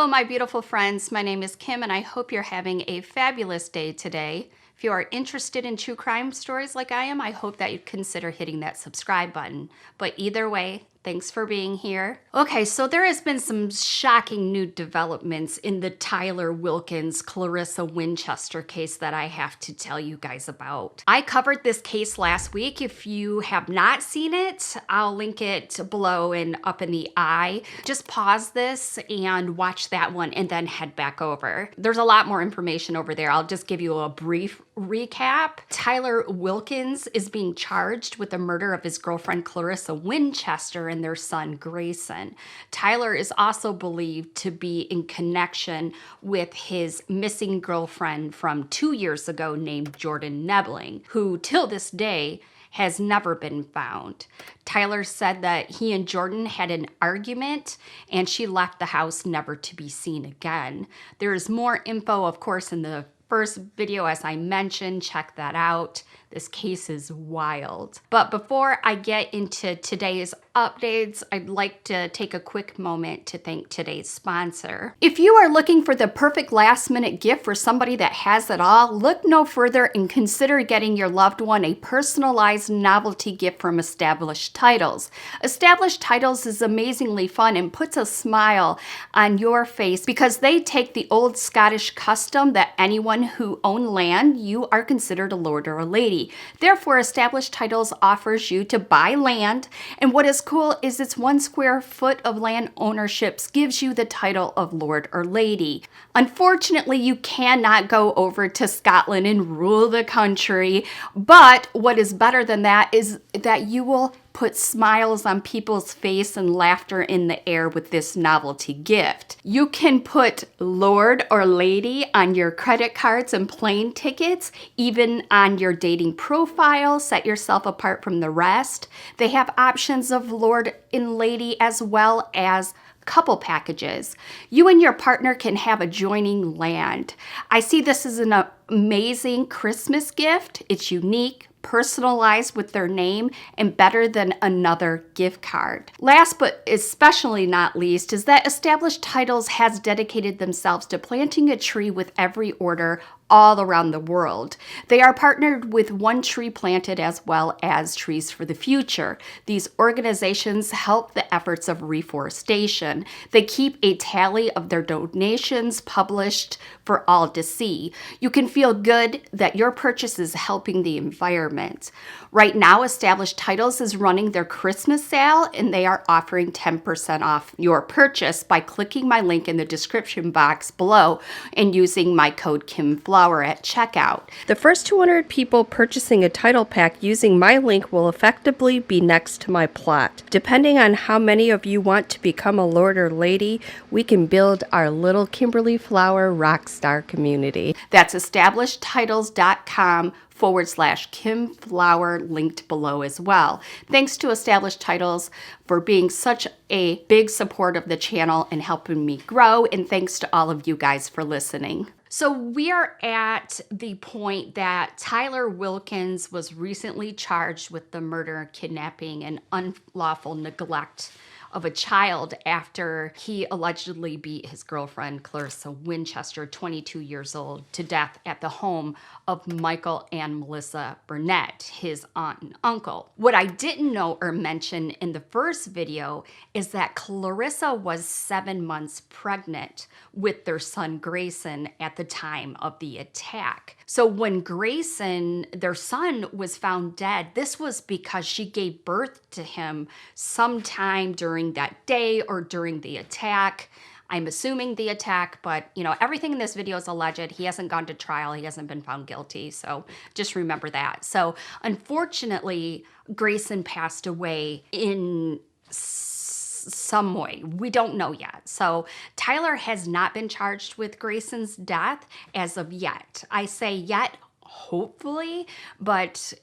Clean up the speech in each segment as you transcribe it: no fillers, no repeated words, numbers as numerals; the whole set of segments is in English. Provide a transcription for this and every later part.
my beautiful friends. My name is Kim, and I hope you're having a fabulous day today. If you are interested in true crime stories like I am, I hope that you'd consider hitting that subscribe button. But either way, thanks for being here. Okay, so there has been some shocking new developments in the Tyler Wilkins, Clarissa Winchester case that I have to tell you guys about. I covered this case last week. If you have not seen it, I'll link it below and up in the eye. Just pause this and watch that one and then head back over. There's a lot more information over there. I'll just give you a brief recap. Tyler Wilkins is being charged with the murder of his girlfriend Clarissa Winchester and their son Grayson. Tyler is also believed to be in connection with his missing girlfriend from 2 years ago named Jordan Nebling, who till this day has never been found. Tyler said that he and Jordan had an argument and she left the house never to be seen again. There is more info, of course, in the first video, as I mentioned. Check that out. This case is wild. But before I get into today's updates, I'd like to take a quick moment to thank today's sponsor. If you are looking for the perfect last-minute gift for somebody that has it all, look no further and consider getting your loved one a personalized novelty gift from Established Titles. Established Titles is amazingly fun and puts a smile on your face because they take the old Scottish custom that anyone who owns land, you are considered a lord or a lady. Therefore, Established Titles offers you to buy land, and what is cool is its 1 square foot of land ownership gives you the title of lord or lady. Unfortunately, you cannot go over to Scotland and rule the country, but what is better than that is that you will put smiles on people's face and laughter in the air with this novelty gift. You can put lord or lady on your credit cards and plane tickets, even on your dating profile. Set yourself apart from the rest. They have options of lord and lady as well as couple packages. You and your partner can have adjoining land. I see this as an amazing Christmas gift. It's unique, personalized with their name, and better than another gift card. Last but especially not least is that Established Titles has dedicated themselves to planting a tree with every order all around the world. They are partnered with One Tree Planted as well as Trees for the Future. These organizations help the efforts of reforestation. They keep a tally of their donations published for all to see. You can feel good that your purchase is helping the environment. Right now, Established Titles is running their Christmas sale, and they are offering 10% off your purchase by clicking my link in the description box below and using my code Kimflower at checkout. The first 200 people purchasing a title pack using my link will effectively be next to my plot. Depending on how many of you want to become a lord or lady, we can build our little Kimberly Flower rockstar community. That's establishedtitles.com/Kimflower, linked below as well. Thanks to Established Titles for being such a big support of the channel and helping me grow, and thanks to all of you guys for listening. So we are at the point that Tyler Wilkins was recently charged with the murder, kidnapping, and unlawful neglect of a child after he allegedly beat his girlfriend, Clarissa Winchester, 22 years old, to death at the home of Michael and Melissa Burnett, his aunt and uncle. What I didn't know or mention in the first video is that Clarissa was 7 months pregnant with their son Grayson at the time of the attack. So when Grayson, their son, was found dead, this was because she gave birth to him sometime during that day or during the attack. I'm assuming the attack, but you know, everything in this video is alleged. He hasn't gone to trial. He hasn't been found guilty. So just remember that. So unfortunately, Grayson passed away in some way. We don't know yet. So Tyler has not been charged with Grayson's death as of yet. I say yet hopefully, but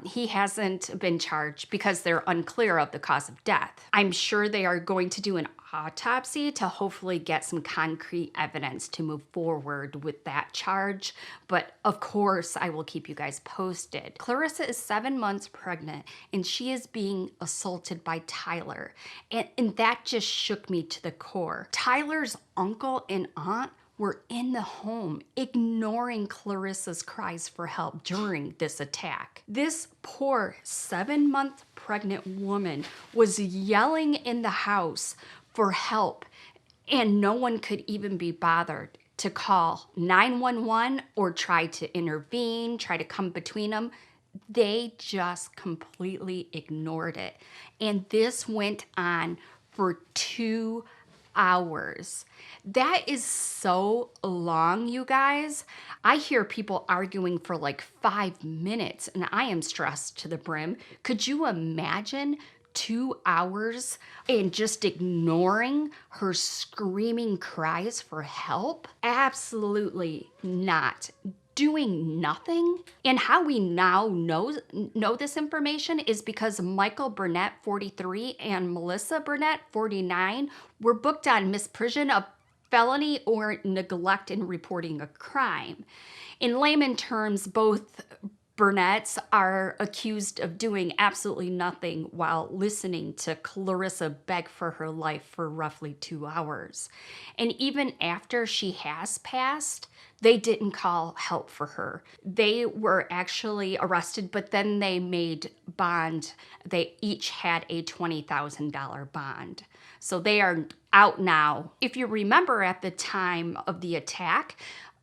he hasn't been charged because they're unclear of the cause of death. I'm sure they are going to do an autopsy to hopefully get some concrete evidence to move forward with that charge. But of course, I will keep you guys posted. Clarissa is 7 months pregnant and she is being assaulted by Tyler. And that just shook me to the core. Tyler's uncle and aunt were in the home, ignoring Clarissa's cries for help during this attack. This poor 7-month pregnant woman was yelling in the house for help, and no one could even be bothered to call 911 or try to intervene, try to come between them. They just completely ignored it. And this went on for 2 hours. That is so long, you guys. I hear people arguing for like 5 minutes, and I am stressed to the brim. Could you imagine 2 hours and just ignoring her screaming cries for help? Absolutely not. Doing nothing. And how we now know this information is because Michael Burnett, 43, and Melissa Burnett, 49, were booked on misprision of felony or neglect in reporting a crime. In layman terms, both Burnetts are accused of doing absolutely nothing while listening to Clarissa beg for her life for roughly 2 hours. And even after she has passed, they didn't call help for her. They were actually arrested, but then they made bond. They each had a $20,000 bond. So they are out now. If you remember, at the time of the attack,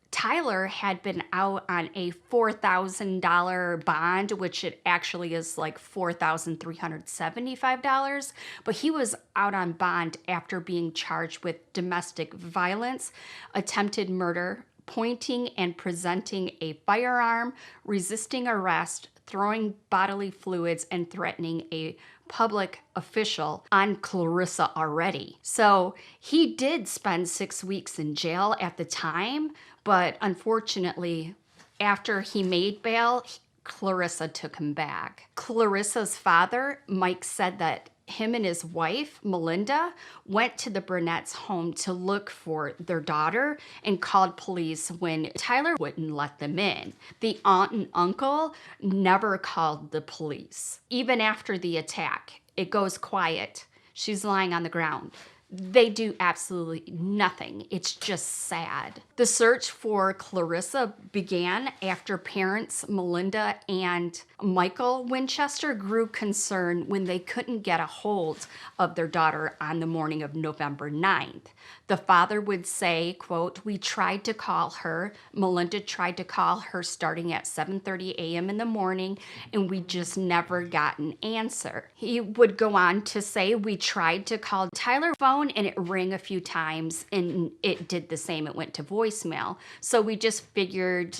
Tyler had been out on a $4,000 bond, which it actually is like $4,375, but he was out on bond after being charged with domestic violence, attempted murder, pointing and presenting a firearm, resisting arrest, throwing bodily fluids, and threatening a public official on Clarissa already. So he did spend 6 weeks in jail at the time, but unfortunately, after he made bail, Clarissa took him back. Clarissa's father, Mike, said that him and his wife, Melinda, went to the Burnett's home to look for their daughter and called police when Tyler wouldn't let them in. The aunt and uncle never called the police. Even after the attack, it goes quiet. She's lying on the ground. They do absolutely nothing. It's just sad. The search for Clarissa began after parents Melinda and Michael Winchester grew concerned when they couldn't get a hold of their daughter on the morning of November 9th. The father would say, quote, "We tried to call her. Melinda tried to call her starting at 7:30 a.m. in the morning, and we just never got an answer." He would go on to say, "We tried to call Tyler's phone and it rang a few times and it did the same. It went to voicemail. So we just figured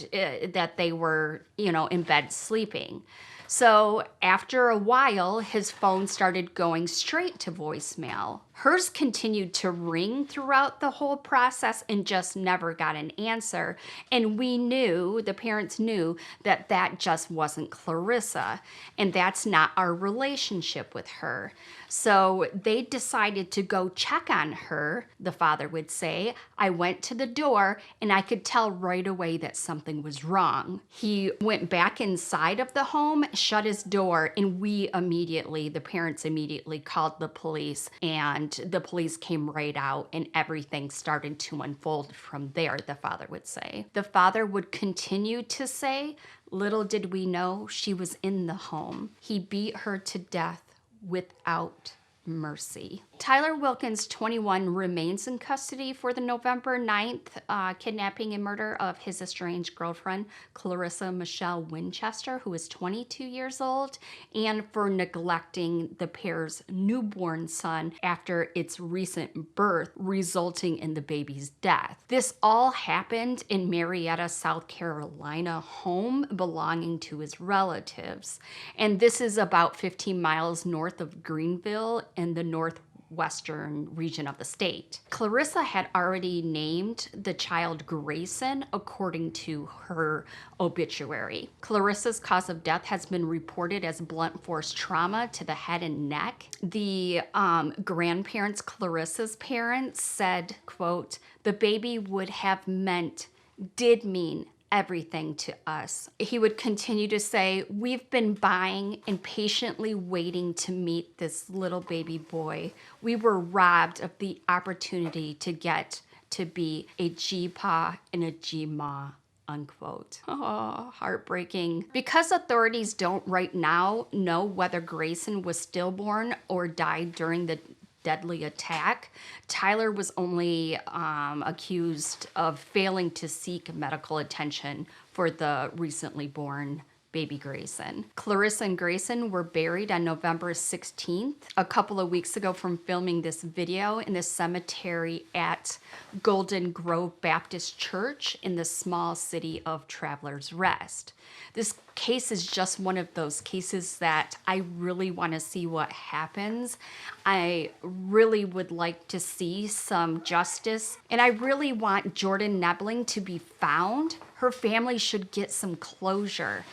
that they were, in bed sleeping." So after a while, his phone started going straight to voicemail. Hers continued to ring throughout the whole process and just never got an answer. And the parents knew that that just wasn't Clarissa, and that's not our relationship with her. So they decided to go check on her, the father would say. "I went to the door and I could tell right away that something was wrong." He went back inside of the home, shut his door, and the parents immediately called the police, and the police came right out and everything started to unfold from there, the father would say. The father would continue to say, "Little did we know she was in the home. He beat her to death without mercy." Tyler Wilkins, 21, remains in custody for the November 9th kidnapping and murder of his estranged girlfriend, Clarissa Michelle Winchester, who is 22 years old, and for neglecting the pair's newborn son after its recent birth, resulting in the baby's death. This all happened in Marietta, South Carolina home belonging to his relatives. And this is about 15 miles north of Greenville in the northwest southwestern region of the state. Clarissa had already named the child Grayson according to her obituary. Clarissa's cause of death has been reported as blunt force trauma to the head and neck. The grandparents, Clarissa's parents, said, quote, "The baby did mean everything to us." He would continue to say, "We've been buying and patiently waiting to meet this little baby boy. We were robbed of the opportunity to get to be a G-pa and a G-ma." Unquote. Oh, heartbreaking. Because authorities don't right now know whether Grayson was stillborn or died during the deadly attack, Tyler was only accused of failing to seek medical attention for the recently born baby Grayson. Clarissa and Grayson were buried on November 16th, a couple of weeks ago from filming this video, in the cemetery at Golden Grove Baptist Church in the small city of Travelers Rest. This case is just one of those cases that I really want to see what happens. I really would like to see some justice, and I really want Jordan Nebling to be found. Her family should get some closure.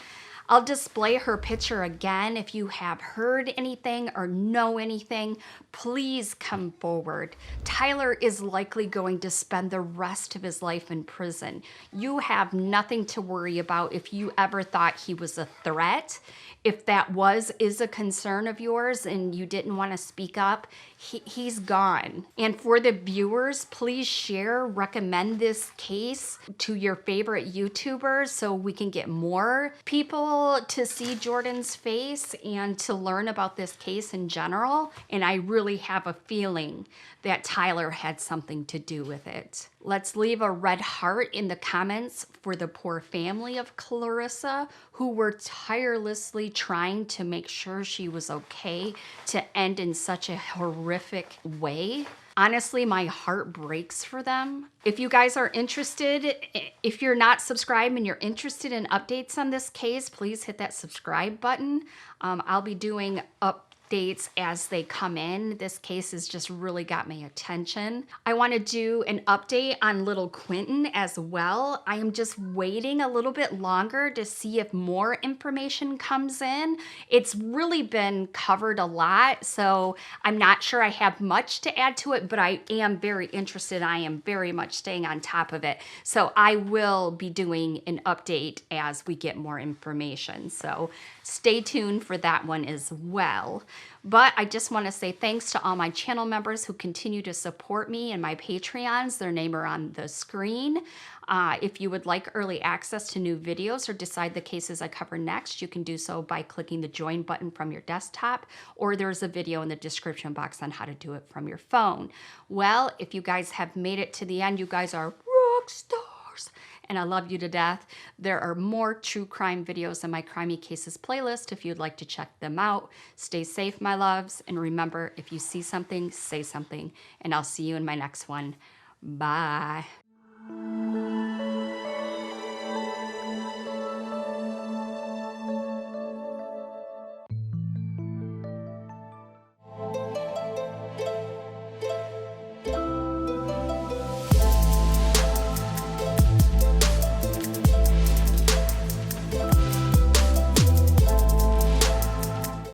I'll display her picture again. If you have heard anything or know anything, please come forward. Tyler is likely going to spend the rest of his life in prison. You have nothing to worry about if you ever thought he was a threat. If that is a concern of yours and you didn't want to speak up, he's gone. And for the viewers, please share, recommend this case to your favorite YouTubers so we can get more people to see Jordan's face and to learn about this case in general. And I really have a feeling that Tyler had something to do with it. Let's leave a red heart in the comments for the poor family of Clarissa, who were tirelessly trying to make sure she was okay to end in such a horrific way. Honestly, my heart breaks for them. If you guys are interested, if you're not subscribed and you're interested in updates on this case, please hit that subscribe button. I'll be doing updates as they come in. This case has just really got my attention. I want to do an update on little Quentin as well. I am just waiting a little bit longer to see if more information comes in. It's really been covered a lot, so I'm not sure I have much to add to it, but I am very interested. I am very much staying on top of it. So I will be doing an update as we get more information. So stay tuned for that one as well. But I just want to say thanks to all my channel members who continue to support me and my Patreons. Their name are on the screen. If you would like early access to new videos or decide the cases I cover next, you can do so by clicking the join button from your desktop, or there's a video in the description box on how to do it from your phone. Well, if you guys have made it to the end, you guys are rock stars, and I love you to death. There are more true crime videos in my Crimey Cases playlist if you'd like to check them out. Stay safe, my loves, and remember, if you see something, say something, and I'll see you in my next one. Bye.